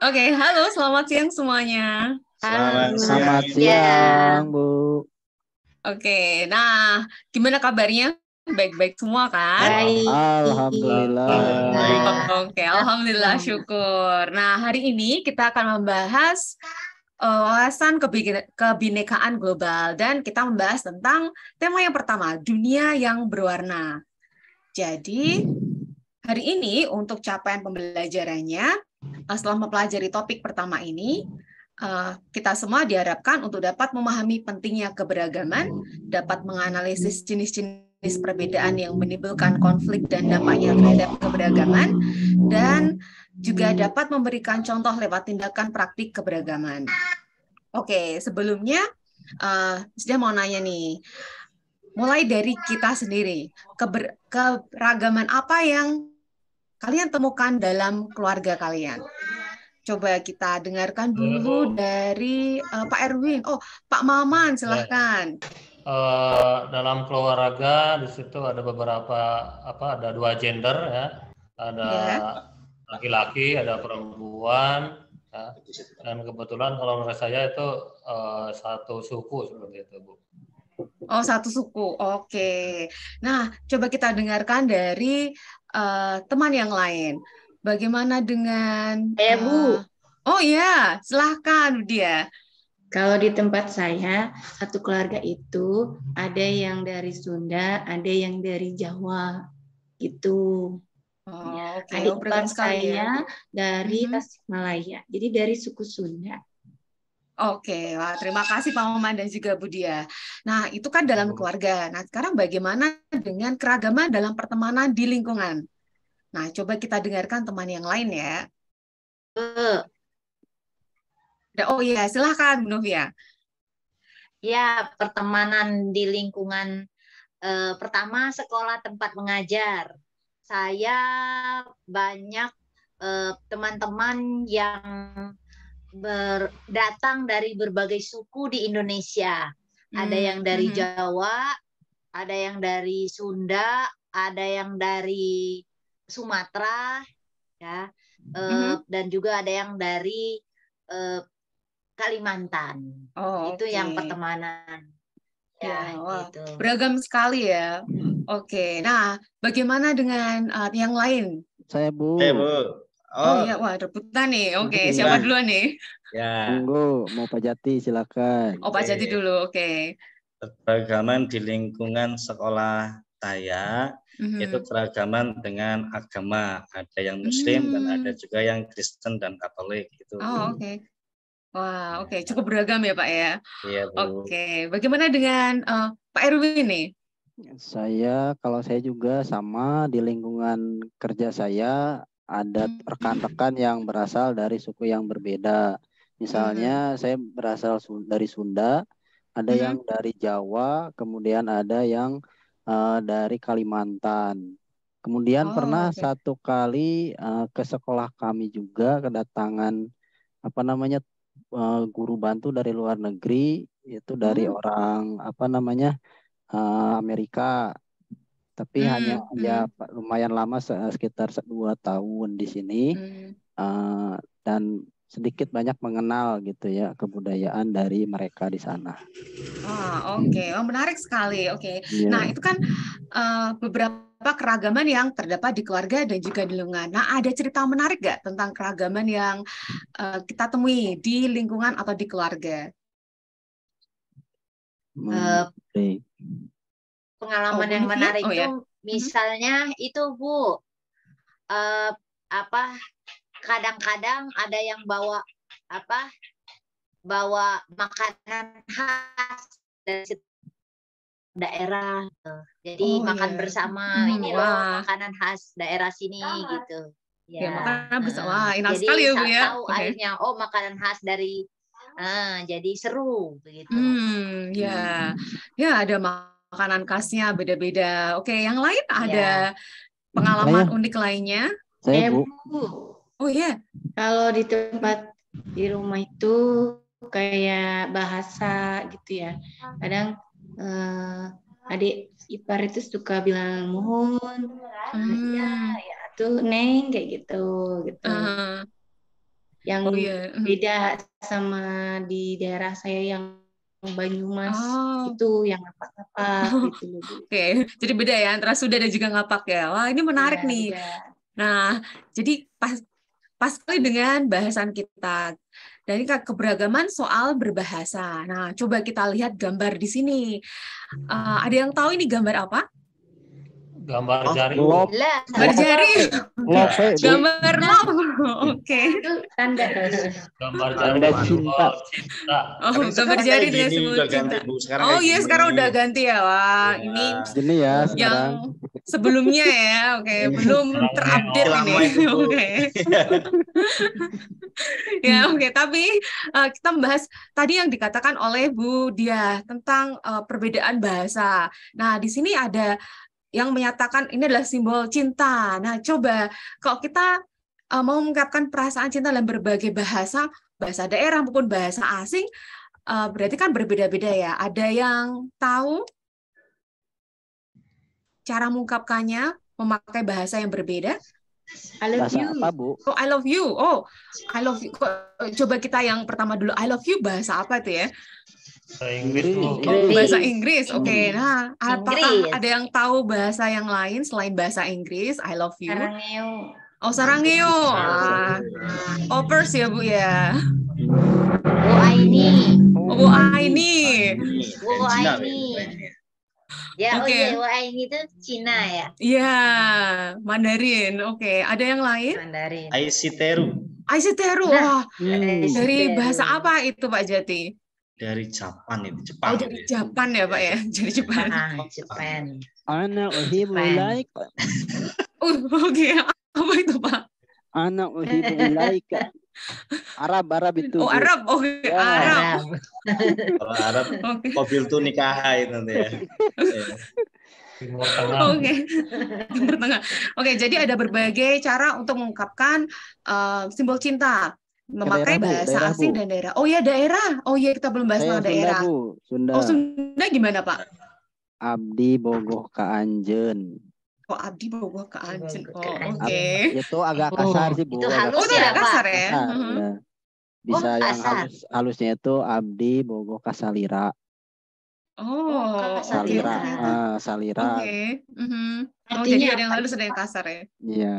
Oke, halo, selamat siang semuanya. Selamat Ya. siang, Bu. Oke, nah, gimana kabarnya? Baik-baik semua kan? Baik. Alhamdulillah. Baik. Oke, alhamdulillah, syukur. Nah, hari ini kita akan membahas wawasan kebinekaan global dan kita membahas tentang tema yang pertama, dunia yang berwarna. Jadi, hari ini untuk capaian pembelajarannya, setelah mempelajari topik pertama ini, kita semua diharapkan untuk dapat memahami pentingnya keberagaman, dapat menganalisis jenis-jenis perbedaan yang menimbulkan konflik dan dampaknya terhadap keberagaman, dan juga dapat memberikan contoh lewat tindakan praktik keberagaman. Oke, sebelumnya sudah mau nanya nih, mulai dari kita sendiri, keberagaman apa yang kalian temukan dalam keluarga kalian? Coba kita dengarkan dulu dari Pak Erwin. Oh, Pak Maman, silahkan. Dalam keluarga di situ ada beberapa ada dua gender ya, ada laki-laki, ada perempuan, ya. Dan kebetulan kalau menurut saya itu satu suku seperti itu, Bu. Oh, satu suku. Oke. Nah, coba kita dengarkan dari teman yang lain. Bagaimana dengan Bu. Oh iya, silahkan dia. Kalau di tempat saya, satu keluarga itu ada yang dari Sunda, ada yang dari Jawa, gitu. Oke. Adik ipar sekali saya dari Tasikmalaya, jadi dari suku Sunda. Oke, wah, terima kasih Pak Maman dan juga Bu Dia. Nah, itu kan dalam keluarga. Nah, sekarang bagaimana dengan keragaman dalam pertemanan di lingkungan? Nah, coba kita dengarkan teman yang lain ya. Oh iya, silahkan Bu Novia. Ya, pertemanan di lingkungan pertama sekolah tempat mengajar. Saya banyak teman-teman yang datang dari berbagai suku di Indonesia. Ada yang dari Jawa, ada yang dari Sunda, ada yang dari Sumatera, ya, dan juga ada yang dari Kalimantan. Itu yang pertemanan. Ya, wah, gitu. Beragam sekali ya. Oke, nah bagaimana dengan yang lain? Saya, Bu. Oh iya, wah rebutan nih. Oke, siapa duluan nih? Ya. Monggo, mau Pak Jati silakan. Oh, Pak Jati dulu, oke. Keragaman di lingkungan sekolah saya itu keragaman dengan agama. Ada yang Muslim dan ada juga yang Kristen dan Katolik gitu. Oh, oke. Wah, oke, cukup beragam ya Pak ya. Iya, Bu. Oke, bagaimana dengan Pak Erwin nih? Kalau saya juga sama, di lingkungan kerja saya ada rekan-rekan yang berasal dari suku yang berbeda. Misalnya saya berasal dari Sunda, ada yang dari Jawa, kemudian ada yang dari Kalimantan. Kemudian pernah satu kali ke sekolah kami juga kedatangan guru bantu dari luar negeri, itu dari orang Amerika, tapi hanya ya lumayan lama, sekitar 2 tahun di sini, dan sedikit banyak mengenal gitu ya kebudayaan dari mereka di sana. Oke. Oh, menarik sekali. Oke. Nah, itu kan beberapa keragaman yang terdapat di keluarga dan juga di lingkungan. Nah, ada cerita menarik nggak tentang keragaman yang kita temui di lingkungan atau di keluarga? Pengalaman yang menarik itu, misalnya itu Bu, kadang-kadang ada yang bawa makanan khas dari daerah, jadi makan bersama, ini loh makanan khas daerah sini gitu. Ya, makanan bersama. Enak Jadi sekali ya Bu ya. tahu akhirnya makanan khas dari, jadi seru begitu. Ya ada makanan khasnya beda-beda. Oke, yang lain ada pengalaman unik lainnya? Saya, Bu. Oh iya. Kalau di rumah itu kayak bahasa gitu ya. Kadang adik ipar itu suka bilang mohon, tuh Neng kayak gitu. Yang Oh iya. beda sama di daerah saya yang Banyumas itu yang ngapak-ngapak gitu loh, Bu. Oke, jadi beda ya antara Sunda dan juga ngapak ya. Wah, ini menarik Iya, nih. beda. Nah, jadi pas sekali dengan bahasan kita. Dan ini keberagaman soal berbahasa. Nah, coba kita lihat gambar di sini. Ada yang tahu ini gambar apa? Gambar jari. Love. Gambar jari. Love, Bu. Gambar love. Oke. Itu tanda Gambar jari Tanda dengan cinta. simbol cinta. Oh, Tapi gambar sekarang jari kayak dengan gini simbol udah cinta. ganti, Bu. Sekarang Oh kayak iya, gini. sekarang udah ganti ya. Wah, Ya. ini Gini ya yang sekarang. sebelumnya ya. Oke, belum terupdate Lama ini. itu, Bu. Oke. Ya, oke. Tapi kita membahas tadi yang dikatakan oleh Bu Dia tentang perbedaan bahasa. Nah, di sini ada yang menyatakan ini adalah simbol cinta. Nah, coba kalau kita mau mengungkapkan perasaan cinta dalam berbagai bahasa, bahasa daerah maupun bahasa asing, berarti kan berbeda-beda ya. Ada yang tahu cara mengungkapkannya memakai bahasa yang berbeda? I love Bahasa you. apa, Bu? Oh, I love you. Oh, I love you. Coba kita yang pertama dulu. I love you bahasa apa itu ya? Bahasa Inggris, Bu. Oh, bahasa Inggris. Oke. Nah, apakah Inggris. ada yang tahu bahasa yang lain selain bahasa Inggris? I love you. Sarangeo. Oh, sarangeo. Opers ya, Bu ya. Bu Aini. Oh, Bu Aini. Bu Cina, Aini. Bu. Ya, Oke. oh iya, Bu Aini itu Cina ya. Iya, Mandarin. Oke, ada yang lain? Mandarin. Aisiteru Aisiteru. Nah, Wah, dari bahasa apa itu, Pak Jati? dari Jepang itu, Oh, Jepang. dari Jepang ya, Pak ya? Dari Jepang. Jepang. Ana uhibbu Jepang. ilaika. Oke. Apa itu, Pak? Ana uhibbu ilaika. Arab itu. Oh, Bu. Arab. Oke, Ya. Arab. Kalau Arab, Oke. mobil tuh nikah itu nanti ya. Timur Tengah. Oke. Timur Tengah. Oke, jadi ada berbagai cara untuk mengungkapkan simbol cinta. Memakai Daerah, Bu. bahasa Daerah, asing Bu. dan daerah. Oh ya, daerah. Oh iya, kita belum bahas Saya tentang Sunda, daerah. Bu. Sunda. Oh, Sunda gimana, Pak? Abdi bogoh ka Anjeun. Oh, Abdi Bogoh ke Anjen. Oh, Ke oke. Anjen. Itu agak kasar sih, Bu. Itu Agak halus Oh, itu ya, agak Pak? kasar ya? kasar, Mhm. ya. Bisa Oh, yang kasar. halusnya itu Abdi bogoh ka Salira. Oh, Kakak oke. Salira. Salira. Oke. Mhm. Oh, Artinya jadi ada yang apa halus, itu, ada yang Pak? kasar ya? Iya.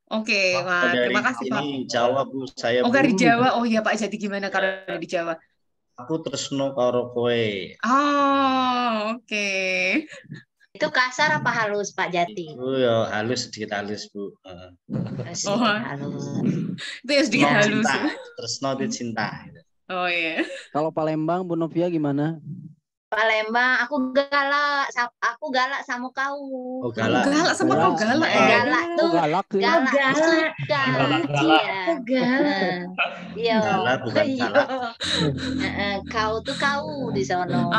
Oke, Kalau wah, terima kasih, Pak. ini Jawa, Bu, saya Oh, dari Bu. Jawa. Oh iya, Pak. Jadi gimana kalau dari Jawa? Aku tresno karo kowe. Oh, oke. Itu kasar apa halus, Pak Jati? Itu ya halus, sedikit halus, Bu. Sedikit halus. Itu ya sedikit Tresno halus. cinta. Tresno itu cinta. Oh iya. Kalau Palembang, Bu Novia gimana? Palembang, aku galak sama kau. Oh, galak. Galak sama kau galak ya. Galak Oh, tuh. galak sih. Galak Galak. suka. Galak-galak. Iya. Oh, galak. Iya. Galak bukan Iya. galak. Kau tuh kau di sono.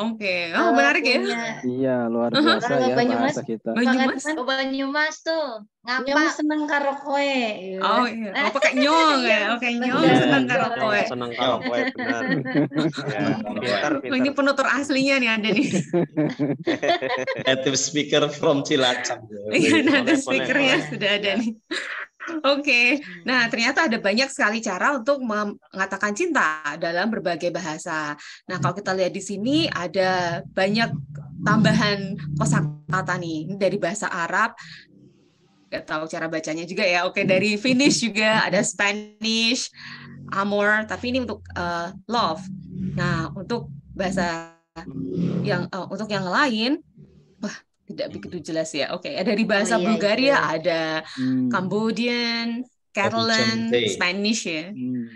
Oke. Oh, Kalau menarik ya. punya Iya, luar biasa Kalau ya Banyumas, bahasa kita. Banyumas. Banget, Oh, Banyumas tuh. Nyong Ngapa? seneng karo kowe. Oh iya. Oh, pakai nyong ya. Oke, nyong Iya, senang iya. karo kowe. Senang kalau kowe benar. Ya, pintar, Oh, ini pintar. penutur aslinya nih ada nih. Native speaker from Cilacap. Iya, nanti Boleh, speakernya boleh. sudah ada Ya. nih. Oke, nah ternyata ada banyak sekali cara untuk mengatakan cinta dalam berbagai bahasa. Nah, kalau kita lihat di sini ada banyak tambahan kosakata nih. Ini dari bahasa Arab, nggak tahu cara bacanya juga ya. Oke, dari Finnish juga ada Spanish, amor, tapi ini untuk love. Nah, untuk bahasa untuk yang lain, wah tidak begitu jelas ya. Oke, dari bahasa Oh, iya, Bulgaria itu. ada Cambodian, Catalan, Cambodian. Spanish ya.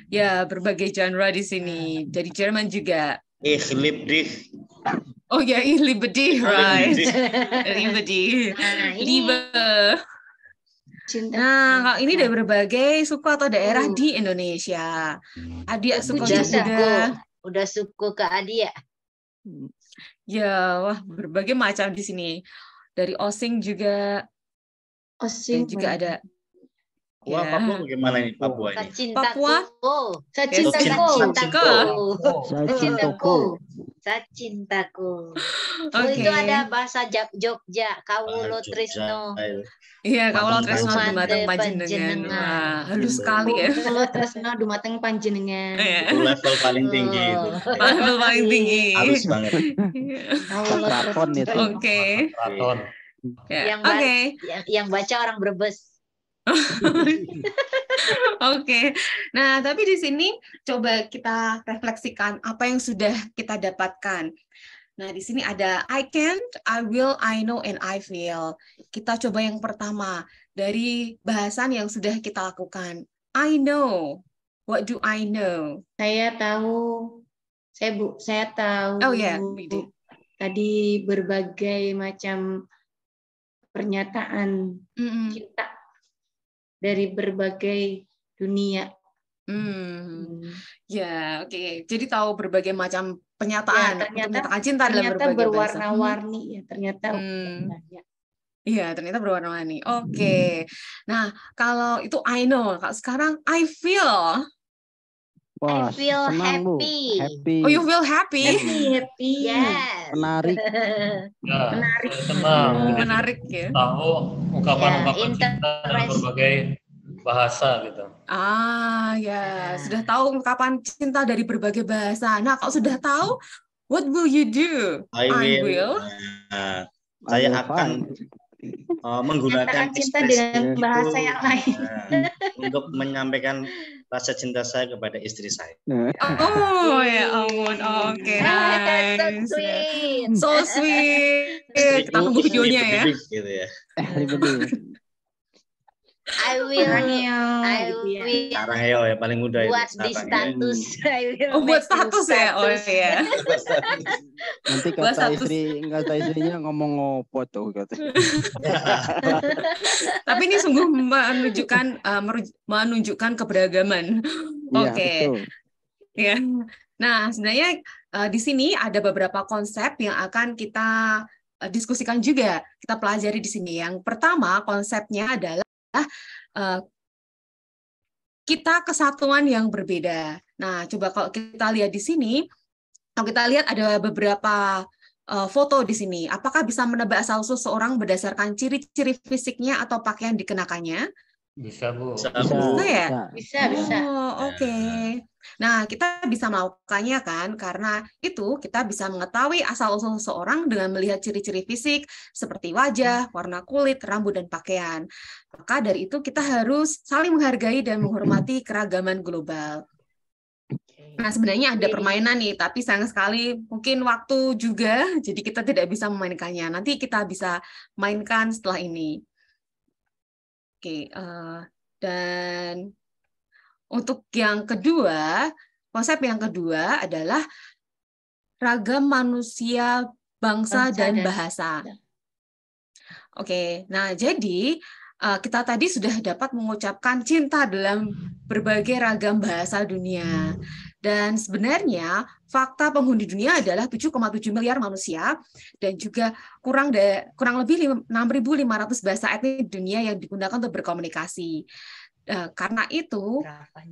Ya, berbagai genre di sini. Dari Jerman juga. Ich lieb dich. Oh ya, Liebe dich, right. dich. Liebe dich. Nah, ini. Liebe. Cinta. Nah, kalau ini dari berbagai suku atau daerah di Indonesia. Adia suku Udah juga. Udah suku ke Adia. Ya, wah berbagai macam di sini. Dari Osing juga. Osing. Dan juga ada Papua, Ya. Papua bagaimana ini Papua ini? Sacintaku. Sacintaku. Sacintaku. Sacintaku. Oh, Oke. itu ada bahasa Jogja, Kawulo Jogja. Tresno. Iya, Kawula Tresno Dumateng dumateng panjenengan. panjenengan. Wah, halus sekali ya. Kawula Tresno dumateng panjenengan. Iya. Itu level paling tinggi itu. Level paling tinggi. Halus banget. Kawula Keraton Tresno. itu. Oke. Keraton. Ya, Yang Oke. yang baca orang Brebes. Oke. Nah, tapi di sini coba kita refleksikan apa yang sudah kita dapatkan. Nah, di sini ada I can, I will, I know, and I feel. Kita coba yang pertama dari bahasan yang sudah kita lakukan. I know. What do I know? Saya tahu. Saya tahu. Oh ya, Bidi. Tadi berbagai macam pernyataan cinta dari berbagai dunia. Ya, oke. Jadi tahu berbagai macam pernyataan untuk menyatakan cinta dalam ternyata berbagai bahasa. berwarna-warni ya, ternyata banyak. Iya, ternyata berwarna-warni. Oke. Nah, kalau itu I know, kalau sekarang I feel. Wah, I feel senang, Bu. happy. Happy. Oh, you feel happy? Happy. Yes. Menarik. Ya, Menarik. saya senang. Ya. Jadi Menarik ya. tahu ungkapan-ungkapan Ya, cinta dalam berbagai bahasa gitu. Ah, ya. Sudah tahu ungkapan cinta dari berbagai bahasa. Nah, kalau sudah tahu, what will you do? I will. Nah, saya akan menggunakan cinta ekspresi dengan bahasa yang lain. untuk menyampaikan rasa cinta saya kepada istri saya. Oh ya ampun, oke, nice. So sweet. So sweet. Kita tunggu videonya ya. Gitu ya. I will. Sarang heo ya paling mudah itu. Buat di status. Buat status ya. Oh ya. Nanti kata istrinya ngomong ngopo tuh kata. Tapi ini sungguh menunjukkan keberagaman. Oke. Ya. Nah, sebenarnya di sini ada beberapa konsep yang akan kita diskusikan juga, kita pelajari di sini. Yang pertama, konsepnya adalah kita kesatuan yang berbeda. Nah, coba kalau kita lihat di sini, kalau kita lihat ada beberapa foto di sini. Apakah bisa menebak asal-usul seorang berdasarkan ciri-ciri fisiknya atau pakaian dikenakannya? Bisa, Bu. Bisa ya? Bisa. Oh, oke. Nah, kita bisa melakukannya kan, karena itu kita bisa mengetahui asal-usul seseorang dengan melihat ciri-ciri fisik seperti wajah, warna kulit, rambut, dan pakaian. Maka dari itu kita harus saling menghargai dan menghormati keragaman global. Nah, sebenarnya ada permainan nih, tapi sayang sekali mungkin waktu juga, jadi kita tidak bisa memainkannya. Nanti kita bisa mainkan setelah ini. Oke, dan untuk yang kedua, konsep yang kedua adalah ragam manusia, bangsa dan bahasa. Oke, nah jadi kita tadi sudah dapat mengucapkan cinta dalam berbagai ragam bahasa dunia. Dan sebenarnya fakta penghuni dunia adalah 7,7 miliar manusia dan juga kurang lebih 6.500 bahasa etnik dunia yang digunakan untuk berkomunikasi. Karena itu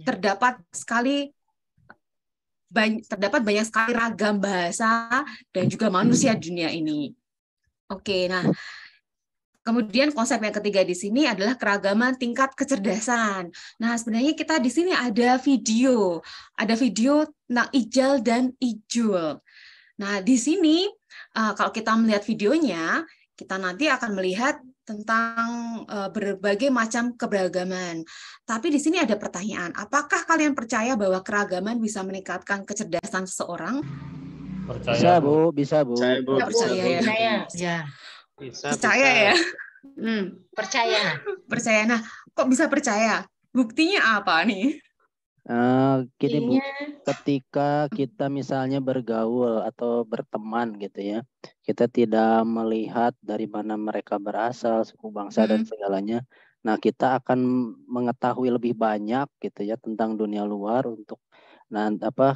terdapat banyak sekali ragam bahasa dan juga manusia dunia ini. Oke, nah kemudian konsep yang ketiga di sini adalah keragaman tingkat kecerdasan. Nah, sebenarnya kita di sini ada video tentang Ijal dan Ijul. Nah, di sini kalau kita melihat videonya, kita nanti akan melihat tentang berbagai macam keberagaman. Tapi di sini ada pertanyaan, apakah kalian percaya bahwa keragaman bisa meningkatkan kecerdasan seseorang? Percaya, Bu. Bisa, Bu. Percaya ya. Ya. Percaya ya. Percaya. Nah, kok bisa percaya? Buktinya apa nih? Gini Bu, ketika kita misalnya bergaul atau berteman gitu ya, kita tidak melihat dari mana mereka berasal, suku bangsa dan segalanya. Nah, kita akan mengetahui lebih banyak gitu ya tentang dunia luar untuk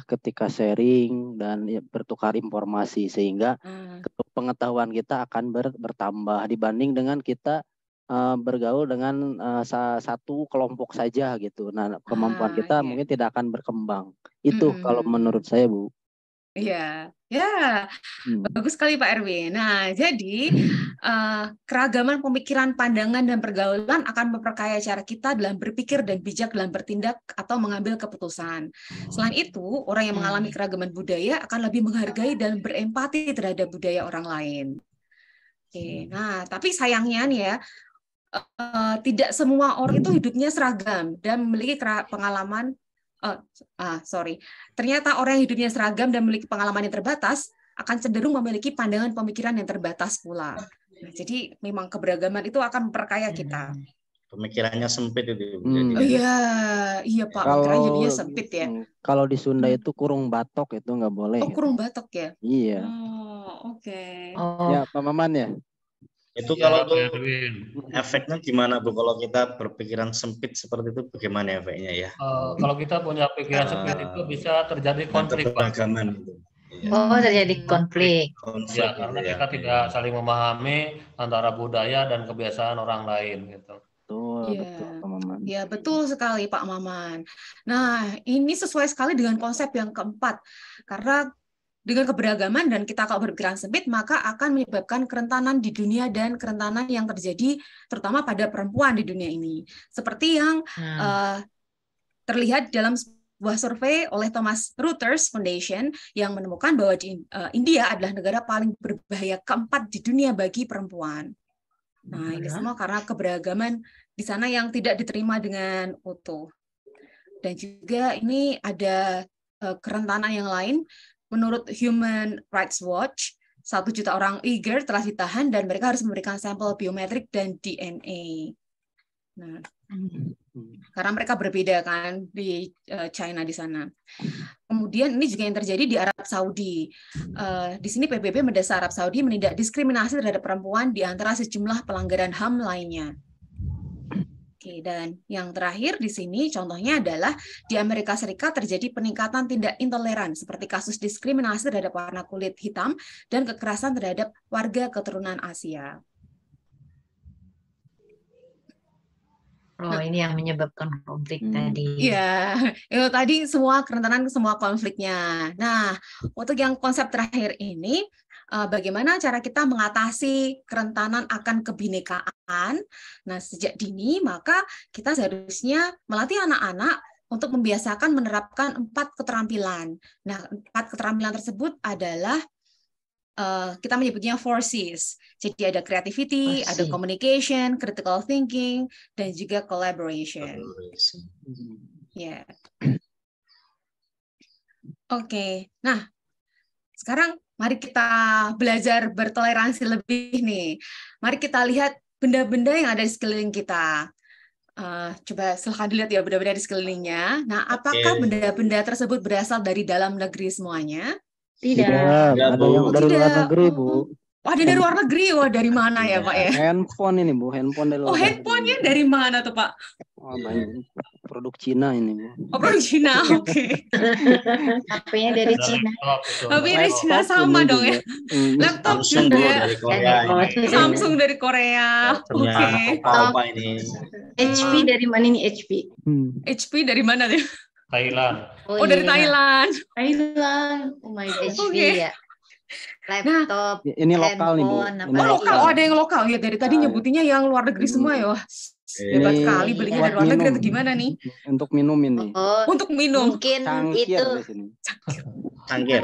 ketika sharing dan bertukar informasi sehingga pengetahuan kita akan bertambah dibanding dengan kita bergaul dengan satu kelompok saja gitu. Nah, kemampuan kita iya. mungkin tidak akan berkembang. Itu kalau menurut saya, Bu. Iya, ya, bagus sekali Pak Erwin. Nah, jadi keragaman pemikiran, pandangan, dan pergaulan akan memperkaya cara kita dalam berpikir dan bijak dalam bertindak atau mengambil keputusan. Selain itu, orang yang mengalami keragaman budaya akan lebih menghargai dan berempati terhadap budaya orang lain. Oke, nah, tapi sayangnya nih ya, tidak semua orang itu hidupnya seragam dan memiliki pengalaman. Ternyata orang yang hidupnya seragam dan memiliki pengalaman yang terbatas akan cenderung memiliki pandangan pemikiran yang terbatas pula. Nah, jadi memang keberagaman itu akan memperkaya kita. Pemikirannya sempit itu. Iya Pak, pemikirannya jadinya sempit ya. Kalau di Sunda itu kurung batok itu nggak boleh. Oh, kurung batok ya? Iya. Oh, oke. Ya, Pak Maman ya. Itu kalau efeknya gimana Bu? Kalau kita berpikiran sempit seperti itu bagaimana efeknya ya? Kalau kita punya pikiran sempit itu bisa terjadi konflik. Oh, terjadi konflik. Ya, karena kita tidak saling memahami antara budaya dan kebiasaan orang lain gitu. Betul, Pak Maman. Ya, betul sekali Pak Maman. Nah, ini sesuai sekali dengan konsep yang keempat. Karena dengan keberagaman dan kita kalau berpikiran sempit, maka akan menyebabkan kerentanan di dunia dan kerentanan yang terjadi terutama pada perempuan di dunia ini. Seperti yang terlihat dalam sebuah survei oleh Thomas Reuters Foundation yang menemukan bahwa India adalah negara paling berbahaya keempat di dunia bagi perempuan. Nah, ini semua karena keberagaman di sana yang tidak diterima dengan utuh. Dan juga ini ada kerentanan yang lain. Menurut Human Rights Watch, 1 juta orang Uyghur telah ditahan dan mereka harus memberikan sampel biometrik dan DNA. Nah, karena mereka berbeda kan di China di sana. Kemudian ini juga yang terjadi di Arab Saudi. Di sini PBB mendesak Arab Saudi menindak diskriminasi terhadap perempuan di antara sejumlah pelanggaran HAM lainnya. Oke, dan yang terakhir di sini contohnya adalah di Amerika Serikat terjadi peningkatan tindak intoleran seperti kasus diskriminasi terhadap warna kulit hitam dan kekerasan terhadap warga keturunan Asia. Oh, ini yang menyebabkan konflik tadi. Iya, itu tadi semua kerentanan semua konfliknya. Nah, untuk yang konsep terakhir ini, bagaimana cara kita mengatasi kerentanan akan kebinekaan. Nah, sejak dini, maka kita seharusnya melatih anak-anak untuk membiasakan menerapkan 4 keterampilan. Nah, 4 keterampilan tersebut adalah kita menyebutnya 4Cs. Jadi ada creativity, ada communication, critical thinking, dan juga collaboration. Ya. Oke. Nah, sekarang mari kita belajar bertoleransi lebih nih. Mari kita lihat benda-benda yang ada di sekeliling kita. Coba silahkan dilihat ya benda-benda di sekelilingnya. Nah, apakah benda-benda tersebut berasal dari dalam negeri semuanya? Tidak. Ada yang dari luar negeri, Bu. Oh, ada dari luar negeri. Wah, dari mana ya, Pak ya? Handphone ini, Bu. Handphone dari luar negeri. Handphonenya dari mana tuh, Pak? Oh, banyak. Produk Cina ini, Bu. Oh, produk Cina. Oke. HP-nya dari Cina. HP dari Cina sama dong ya. Laptop juga. Samsung dari Korea. Oke. Apa ini? HP dari mana nih HP? HP dari mana tuh? Thailand. Oh, dari Thailand. Thailand. Oh my god. HP ya. Laptop. Ini lokal nih, Bu. Oh, lokal. Oh, ada yang lokal. Ya, dari tadi nyebutinnya yang luar negeri semua ya. Hebat sekali belinya dari luar negeri atau gimana nih? Untuk minum ini. Oh, untuk minum. Mungkin cangkir itu. Cangkir.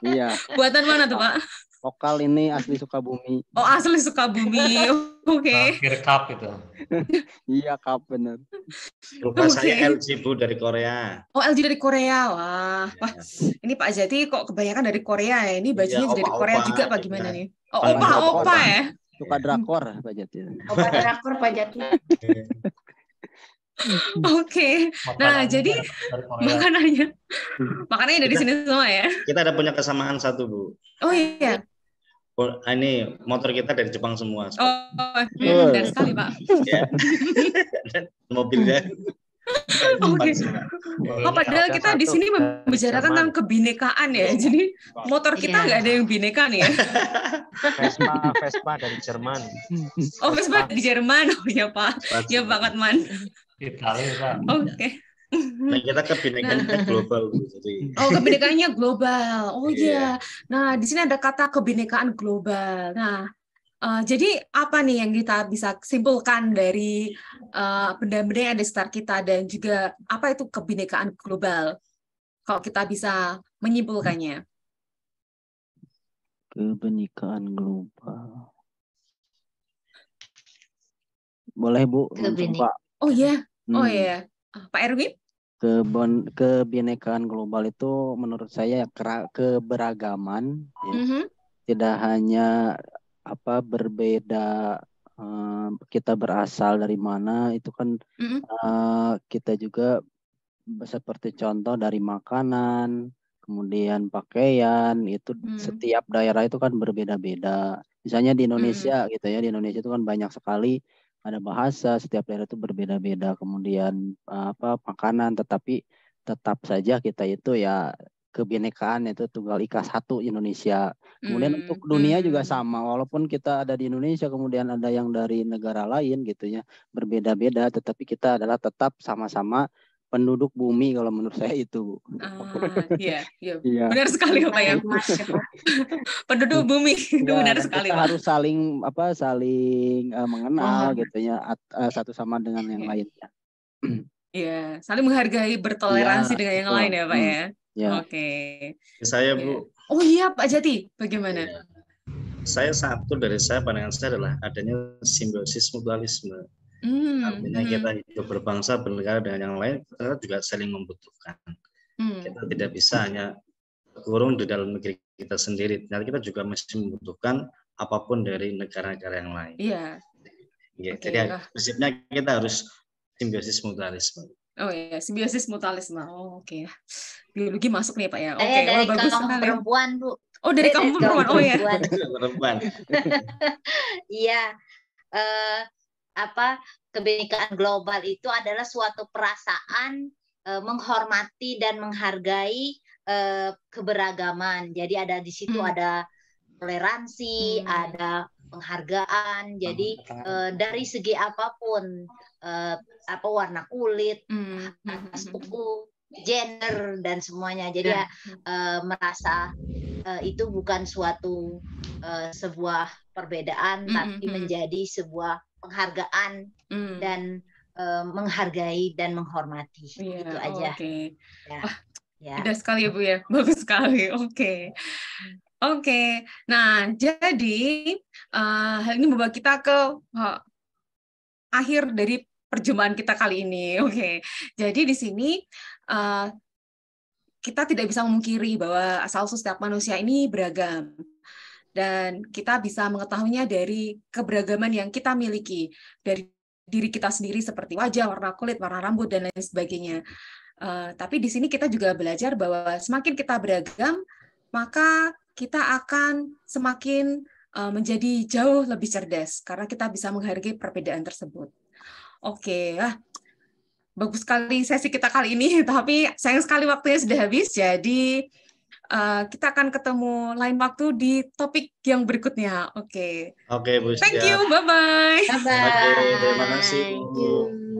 Iya. Buatan mana tuh, Pak? Lokal ini asli Sukabumi. Oh, asli Sukabumi. Oke. Cangkir cup itu. Iya, cup benar. Rumah saya LG, Bu, dari Korea. Oh, LG dari Korea. Wah. Ini Pak Jati kok kebanyakan dari Korea ya? Ini bajunya dari Korea juga apa gimana nih? Oh, opa ya? Suka drakor, Pak Jati. Opa drakor, Pak Jati. Oke. Nah, jadi makanannya dari sini semua ya? Kita ada punya kesamaan satu, Bu. Oh iya. Ini motor kita dari Jepang semua. Oh, benar sekali, Pak. Ya. Mobilnya. Oke. Boleh. Oh, padahal Ada kita di satu sini dari membicarakan Jerman. tentang kebinekaan ya. Jadi motor kita Iya. nggak ada yang bineka nih ya. Vespa dari Jerman. Oh, Vespa di Jerman. Oh ya Pak. Ya banget Man. Italia, Pak. Oke. Nah, kita kebinekaan global, Bu. Jadi Oh, kebinekaannya global. Oh iya. Iya. Nah, di sini ada kata kebinekaan global. Nah, jadi apa nih yang kita bisa simpulkan dari benda-benda yang ada di sekitar kita dan juga apa itu kebinekaan global? Kalau kita bisa menyimpulkannya. Kebinekaan global. Boleh Bu, langsung Pak. Oh iya. Oh iya. Pak Erwin? Kebinekaan global itu menurut saya keberagaman ya. Tidak hanya berbeda kita berasal dari mana, itu kan kita juga seperti contoh dari makanan, kemudian pakaian, itu setiap daerah itu kan berbeda-beda. Misalnya di Indonesia gitu ya, di Indonesia itu kan banyak sekali ada bahasa, setiap daerah itu berbeda-beda, kemudian makanan, tetapi tetap saja kita itu ya kebinekaan, itu tunggal ika satu Indonesia. Kemudian untuk dunia juga sama, walaupun kita ada di Indonesia, kemudian ada yang dari negara lain gitu ya, berbeda-beda, tetapi kita adalah tetap sama-sama penduduk bumi, kalau menurut saya itu. Iya. Iya. Benar sekali Pak ya. Penduduk bumi itu Ya, benar dan sekali kita Pak. harus saling mengenal gitu ya, satu sama dengan yang lainnya. Iya, saling menghargai, bertoleransi dengan yang lain ya Pak ya. Ya. Oke. saya, Bu. Oh iya Pak Jati, bagaimana? Ya. Pandangan saya adalah adanya simbiosis mutualisme. Artinya kita hidup berbangsa, bernegara dengan yang lain, kita juga saling membutuhkan. Kita tidak bisa hanya kurung di dalam negeri kita sendiri. Nanti kita juga masih membutuhkan apapun dari negara-negara yang lain. Iya. Ya, jadi prinsipnya kita harus simbiosis mutualisme. Oh iya, simbiosis mutualisme. Oh, oke. Biologi masuk nih Pak ya. Saya dari kaum perempuan, Bu. Oh, dari kaum perempuan. Oh ya. Perempuan. Iya. Kebinekaan global itu adalah suatu perasaan menghormati dan menghargai keberagaman. Jadi ada di situ ada toleransi, ada penghargaan. Jadi dari segi apapun, warna kulit, suku, gender dan semuanya. Jadi merasa itu bukan suatu sebuah perbedaan, tapi menjadi sebuah penghargaan dan menghargai dan menghormati. Itu aja. Oke. Ya. Indah sekali ya Bu ya, bagus sekali. Oke. Nah, jadi hal ini membawa kita ke akhir dari perjumpaan kita kali ini. Oke. Jadi di sini kita tidak bisa memungkiri bahwa asal-usul setiap manusia ini beragam. Dan kita bisa mengetahuinya dari keberagaman yang kita miliki, dari diri kita sendiri seperti wajah, warna kulit, warna rambut, dan lain sebagainya. Tapi di sini kita juga belajar bahwa semakin kita beragam, maka kita akan semakin menjadi jauh lebih cerdas, karena kita bisa menghargai perbedaan tersebut. Oke, bagus sekali sesi kita kali ini, tapi sayang sekali waktunya sudah habis, jadi kita akan ketemu lain waktu di topik yang berikutnya. Oke. Oke, Bu. Thank you. Bye-bye. Bye-bye. Terima kasih, Bu.